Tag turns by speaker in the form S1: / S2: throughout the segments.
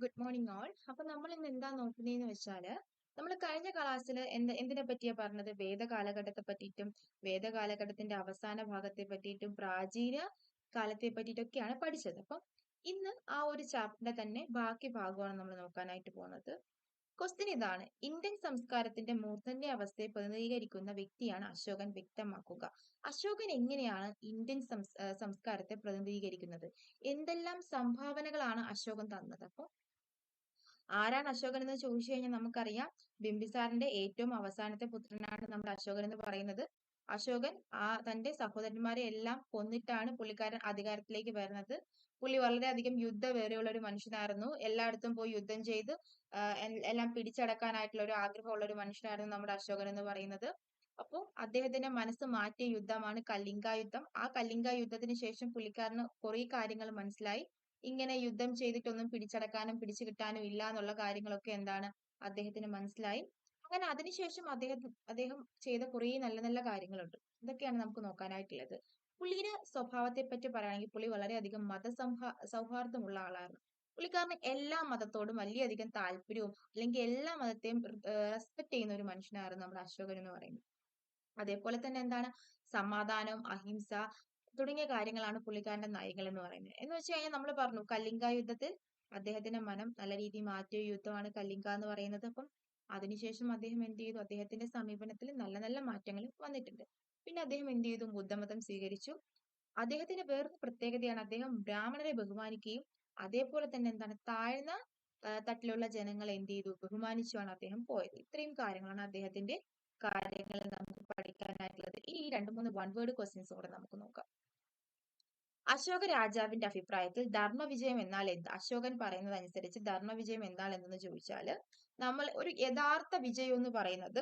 S1: Good morning all. അപ്പൊ നമ്മൾ ഇന്ന് എന്താ നോക്കുന്നതെന്ന് വെച്ചാല് നമ്മൾ കഴിഞ്ഞ ക്ലാസ്സിൽ എന്തിനെ പറ്റിയാ പറഞ്ഞത്? വേദകാലഘട്ടത്തെ പറ്റിയിട്ടും വേദകാലഘട്ടത്തിന്റെ അവസാന ഭാഗത്തെ പറ്റിയിട്ടും പ്രാചീന കാലത്തെ പറ്റിയിട്ടൊക്കെയാണ് പഠിച്ചത്. അപ്പം ഇന്ന് ആ ഒരു ചാപ്റ്ററിന്റെ തന്നെ ബാക്കി ഭാഗമാണ് നമ്മൾ നോക്കാനായിട്ട് പോകുന്നത്. ക്വസ്റ്റ്യൻ ഇതാണ്: ഇന്ത്യൻ സംസ്കാരത്തിന്റെ മൂർധന്യ അവസ്ഥയെ പ്രതിനിധീകരിക്കുന്ന വ്യക്തിയാണ് അശോകൻ, വ്യക്തമാക്കുക. അശോകൻ എങ്ങനെയാണ് ഇന്ത്യൻ സംസ്കാരത്തെ പ്രതിനിധീകരിക്കുന്നത്? എന്തെല്ലാം സംഭാവനകളാണ് അശോകൻ തന്നത്? അപ്പൊ ആരാണ് അശോകൻ എന്ന് ചോദിച്ചു കഴിഞ്ഞാൽ നമുക്കറിയാം, ബിംബിസാറിന്റെ ഏറ്റവും അവസാനത്തെ പുത്രനാണ് നമ്മുടെ അശോകൻ എന്ന് പറയുന്നത്. അശോകൻ തന്റെ സഹോദരന്മാരെ എല്ലാം കൊന്നിട്ടാണ് പുള്ളിക്കാരൻ അധികാരത്തിലേക്ക് വരുന്നത്. പുള്ളി വളരെയധികം യുദ്ധവേറിയുള്ള ഒരു മനുഷ്യനായിരുന്നു. എല്ലായിടത്തും പോയി യുദ്ധം ചെയ്ത് എല്ലാം പിടിച്ചടക്കാനായിട്ടുള്ള ഒരു ആഗ്രഹമുള്ള ഒരു മനുഷ്യനായിരുന്നു നമ്മുടെ അശോകൻ എന്ന് പറയുന്നത്. അപ്പോൾ അദ്ദേഹത്തിന്റെ മനസ്സ് മാറ്റിയ യുദ്ധമാണ് കലിംഗ യുദ്ധം. ആ കലിംഗ യുദ്ധത്തിന് ശേഷം പുള്ളിക്കാരന് കുറെ കാര്യങ്ങൾ മനസ്സിലായി. ഇങ്ങനെ യുദ്ധം ചെയ്തിട്ടൊന്നും പിടിച്ചടക്കാനും പിടിച്ചു കിട്ടാനും ഇല്ല എന്നുള്ള കാര്യങ്ങളൊക്കെ അദ്ദേഹത്തിന് മനസ്സിലായി. അങ്ങനെ അതിനുശേഷം അദ്ദേഹം ചെയ്ത കുറെ നല്ല നല്ല കാര്യങ്ങളുണ്ട്. ഇതൊക്കെയാണ് നമുക്ക് നോക്കാനായിട്ടുള്ളത്. പുള്ളിയുടെ സ്വഭാവത്തെ പറ്റി പറയുകയാണെങ്കിൽ പുള്ളി വളരെയധികം സൗഹാർദ്ദമുള്ള ആളായിരുന്നു. പുള്ളിക്കാരന് എല്ലാ മതത്തോടും വലിയധികം താല്പര്യവും, അല്ലെങ്കിൽ എല്ലാ മതത്തെയും റെസ്പെക്ട് ചെയ്യുന്ന ഒരു മനുഷ്യനായിരുന്നു നമ്മുടെ അശോകൻ എന്ന് പറയുന്നത്. അതേപോലെ തന്നെ സമാധാനം, അഹിംസ തുടങ്ങിയ കാര്യങ്ങളാണ് പുള്ളിക്കാരന്റെ നയങ്ങൾ എന്ന് പറയുന്നത്. എന്ന് വെച്ച് കഴിഞ്ഞാൽ നമ്മൾ പറഞ്ഞു, കലിംഗ യുദ്ധത്തിൽ അദ്ദേഹത്തിന്റെ മനം നല്ല രീതിയിൽ മാറ്റിയ യുദ്ധമാണ് കലിംഗ എന്ന് പറയുന്നത്. അപ്പം അതിനുശേഷം അദ്ദേഹം എന്ത് ചെയ്തു? അദ്ദേഹത്തിന്റെ സമീപനത്തിൽ നല്ല നല്ല മാറ്റങ്ങൾ വന്നിട്ടുണ്ട്. പിന്നെ അദ്ദേഹം എന്ത് ചെയ്തു? ബുദ്ധമതം സ്വീകരിച്ചു. അദ്ദേഹത്തിന്റെ വേറൊരു പ്രത്യേകതയാണ്, അദ്ദേഹം ബ്രാഹ്മണരെ ബഹുമാനിക്കുകയും അതേപോലെ തന്നെ താഴ്ന്ന തട്ടിലുള്ള ജനങ്ങളെ എന്ത് ചെയ്തു? ബഹുമാനിച്ചുമാണ് അദ്ദേഹം പോയത്. ഇത്രയും കാര്യങ്ങളാണ് അദ്ദേഹത്തിന്റെ കാര്യങ്ങൾ നമുക്ക് പഠിക്കാനായിട്ടുള്ളത്. ഈ രണ്ട് മൂന്ന് വൺ വേർഡ് ക്വസ്റ്റ്യൻസ് കൂടെ നമുക്ക് നോക്കാം. അശോക രാജാവിന്റെ അഭിപ്രായത്തിൽ ധർമ്മവിജയം എന്നാൽ എന്ത്? അശോകൻ പറയുന്നത് അനുസരിച്ച് ധർമ്മവിജയം എന്നാൽ എന്തെന്ന് ചോദിച്ചാല്, നമ്മൾ ഒരു യഥാർത്ഥ വിജയം എന്ന് പറയുന്നത്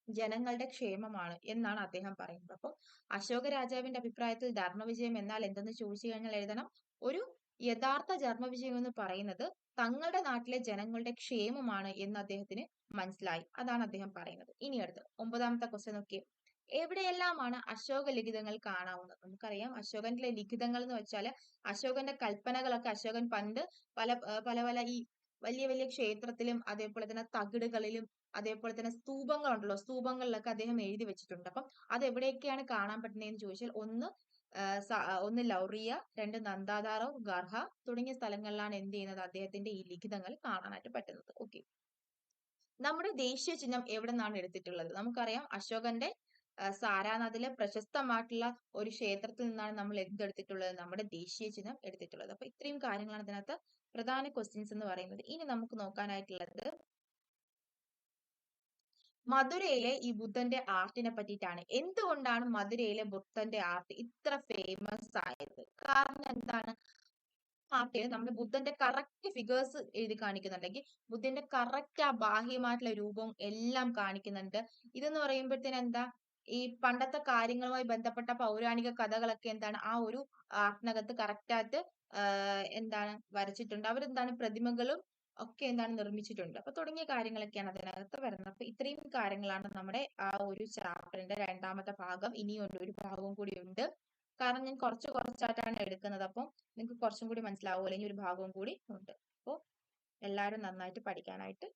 S1: ജനങ്ങളുടെ ക്ഷേമമാണ് എന്നാണ് അദ്ദേഹം പറയുന്നത്. അപ്പം അശോക രാജാവിന്റെ അഭിപ്രായത്തിൽ ധർമ്മവിജയം എന്നാൽ എന്തെന്ന് ചോദിച്ചു കഴിഞ്ഞാൽ എഴുതണം, ഒരു യഥാർത്ഥ ധർമ്മവിജയം എന്ന് പറയുന്നത് തങ്ങളുടെ നാട്ടിലെ ജനങ്ങളുടെ ക്ഷേമമാണ് എന്ന് അദ്ദേഹത്തിന് മനസ്സിലായി. അതാണ് അദ്ദേഹം പറയുന്നത്. ഇനി അടുത്ത് 9ാമത്തെ ക്വസ്റ്റ്യൻ നോക്കിയേ. എവിടെയെല്ലാമാണ് അശോക ലിഖിതങ്ങൾ കാണാവുന്നത്? നമുക്കറിയാം, അശോകന്റെ ലിഖിതങ്ങൾ എന്ന് വെച്ചാല് അശോകന്റെ കൽപ്പനകളൊക്കെ അശോകൻ പണ്ട് പല പല പല ഈ വലിയ വലിയ ക്ഷേത്രത്തിലും അതേപോലെ തന്നെ തകിടുകളിലും അതേപോലെ തന്നെ സ്തൂപങ്ങളുണ്ടല്ലോ, സ്തൂപങ്ങളിലൊക്കെ അദ്ദേഹം എഴുതി വെച്ചിട്ടുണ്ട്. അപ്പം അത് എവിടെയൊക്കെയാണ് കാണാൻ പറ്റുന്നതെന്ന് ചോദിച്ചാൽ ഒന്ന് ലൗറിയ, രണ്ട് നന്ദാതാറവ്, ഗർഹ തുടങ്ങിയ സ്ഥലങ്ങളിലാണ് എന്ത് ചെയ്യുന്നത്? അദ്ദേഹത്തിന്റെ ഈ ലിഖിതങ്ങൾ കാണാനായിട്ട് പറ്റുന്നത്. ഓക്കെ, നമ്മുടെ ദേശീയ ചിഹ്നം എവിടെ നിന്നാണ് എടുത്തിട്ടുള്ളത്? നമുക്കറിയാം, അശോകന്റെ സാരാനാഥിലെ പ്രശസ്തമായിട്ടുള്ള ഒരു ക്ഷേത്രത്തിൽ നിന്നാണ് നമ്മൾ എന്തെടുത്തിട്ടുള്ളത്? നമ്മുടെ ദേശീയ ചിഹ്നം എടുത്തിട്ടുള്ളത്. അപ്പൊ ഇത്രയും കാര്യങ്ങളാണ് ഇതിനകത്ത് പ്രധാന ക്വസ്റ്റ്യൻസ് എന്ന് പറയുന്നത്. ഇനി നമുക്ക് നോക്കാനായിട്ടുള്ളത് മധുരയിലെ ഈ ബുദ്ധന്റെ ആർട്ടിനെ പറ്റിയിട്ടാണ്. എന്തുകൊണ്ടാണ് മധുരയിലെ ബുദ്ധന്റെ ആർട്ട് ഇത്ര ഫേമസ് ആയത്? കാരണം എന്താണ്? ആർട്ടിൽ നമ്മുടെ ബുദ്ധന്റെ കറക്റ്റ് ഫിഗേഴ്സ് എഴുതി കാണിക്കുന്നുണ്ടെങ്കിൽ ബുദ്ധന്റെ കറക്റ്റ് ആ ബാഹ്യമായിട്ടുള്ള രൂപവും എല്ലാം കാണിക്കുന്നുണ്ട്. ഇതെന്ന് പറയുമ്പോഴത്തേന് ഈ പണ്ടത്തെ കാര്യങ്ങളുമായി ബന്ധപ്പെട്ട പൗരാണിക കഥകളൊക്കെ ആ ഒരു ആർട്ടിനകത്ത് കറക്റ്റായിട്ട് വരച്ചിട്ടുണ്ട്. പ്രതിമകളും ഒക്കെ നിർമ്മിച്ചിട്ടുണ്ട്. അപ്പൊ തുടങ്ങിയ കാര്യങ്ങളൊക്കെയാണ് അതിനകത്ത് വരുന്നത്. അപ്പൊ ഇത്രയും കാര്യങ്ങളാണ് നമ്മുടെ ആ ഒരു ചാപ്റ്ററിന്റെ 2ാമത്തെ ഭാഗം. ഇനിയുണ്ട്, ഒരു ഭാഗവും കൂടി ഉണ്ട്. കാരണം ഞാൻ കുറച്ച് കുറച്ചായിട്ടാണ് എടുക്കുന്നത്. അപ്പം നിങ്ങൾക്ക് കുറച്ചും കൂടി മനസ്സിലാവും, അല്ലെങ്കിൽ ഒരു ഭാഗവും കൂടി ഉണ്ട്. അപ്പോൾ എല്ലാവരും നന്നായിട്ട് പഠിക്കാനായിട്ട്